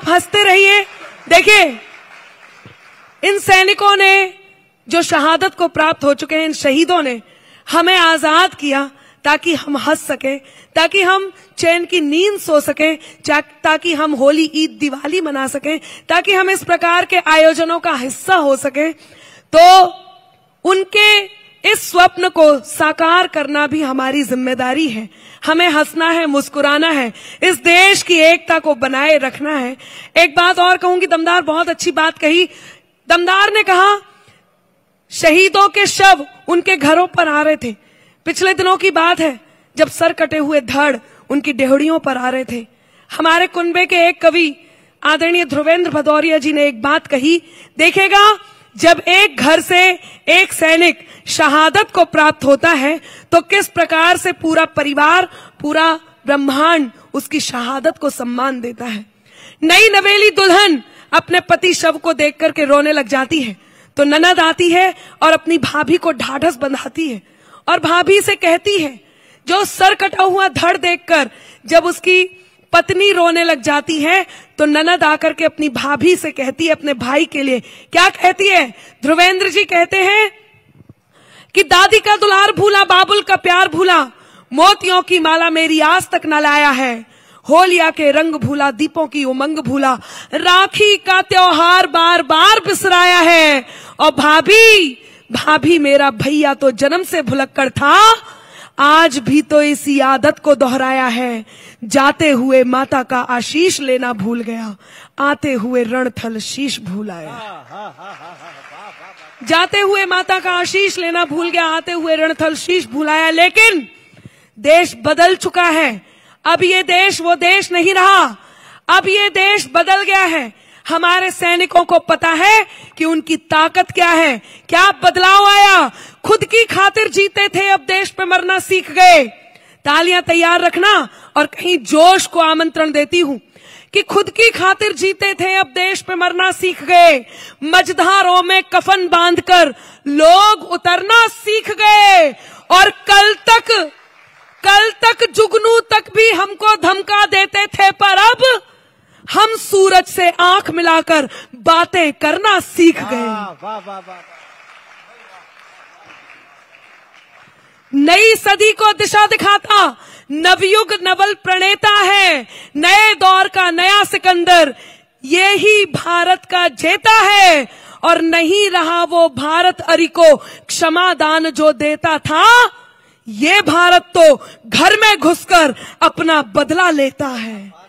आप हंसते रहिए। देखिए, इन सैनिकों ने जो शहादत को प्राप्त हो चुके हैं, इन शहीदों ने हमें आजाद किया ताकि हम हंस सके, ताकि हम चैन की नींद सो सके, ताकि हम होली, ईद, दिवाली मना सके, ताकि हम इस प्रकार के आयोजनों का हिस्सा हो सके। तो उनके इस स्वप्न को साकार करना भी हमारी जिम्मेदारी है। हमें हंसना है, मुस्कुराना है, इस देश की एकता को बनाए रखना है। एक बात और कहूंगी, दमदार बहुत अच्छी बात कही। दमदार ने कहा शहीदों के शव उनके घरों पर आ रहे थे। पिछले दिनों की बात है जब सर कटे हुए धड़ उनकी डेहड़ियों पर आ रहे थे। हमारे कुनबे के एक कवि आदरणीय ध्रुवेंद्र भदौरिया जी ने एक बात कही, देखेगा जब एक घर से एक सैनिक शहादत को प्राप्त होता है तो किस प्रकार से पूरा परिवार, पूरा ब्रह्मांड उसकी शहादत को सम्मान देता है। नई नवेली दुल्हन अपने पति शव को देख करके रोने लग जाती है तो ननद आती है और अपनी भाभी को ढाढ़स बंधाती है और भाभी से कहती है, जो सर कटा हुआ धड़ देखकर जब उसकी पत्नी रोने लग जाती है तो ननद आकर के अपनी भाभी से कहती है, अपने भाई के लिए क्या कहती है? ध्रुवेंद्र जी कहते हैं कि दादी का दुलार भूला, बाबुल का प्यार भूला, मोतियों की माला मेरी आज तक न लाया है, होलिया के रंग भूला, दीपों की उमंग भूला, राखी का त्योहार बार बार बिसराया है। और भाभी मेरा भैया तो जन्म से भुलक्कड़ था, आज भी तो इसी आदत को दोहराया है। जाते हुए माता का आशीष लेना भूल गया, आते हुए रणथल शीश भूल आया। जाते हुए माता का आशीष लेना भूल गया, आते हुए रणथल शीश भूल आया। लेकिन देश बदल चुका है। अब ये देश वो देश नहीं रहा, अब ये देश बदल गया है। हमारे सैनिकों को पता है कि उनकी ताकत क्या है, क्या बदलाव आया। खुद की खातिर जीते थे, अब देश पे मरना सीख गए। तालियां तैयार रखना। और कहीं जोश को आमंत्रण देती हूं कि खुद की खातिर जीते थे, अब देश पे मरना सीख गए। मझधारों में कफन बांधकर लोग उतरना सीख गए। और कल तक जुगनू तक भी हमको धमका देते थे, पर अब हम सूरज से आंख मिलाकर बातें करना सीख गए। नई सदी को दिशा दिखाता नवयुग नवल प्रणेता है, नए दौर का नया सिकंदर यही भारत का जेता है। और नहीं रहा वो भारत अरि को क्षमा दान जो देता था, ये भारत तो घर में घुसकर अपना बदला लेता है।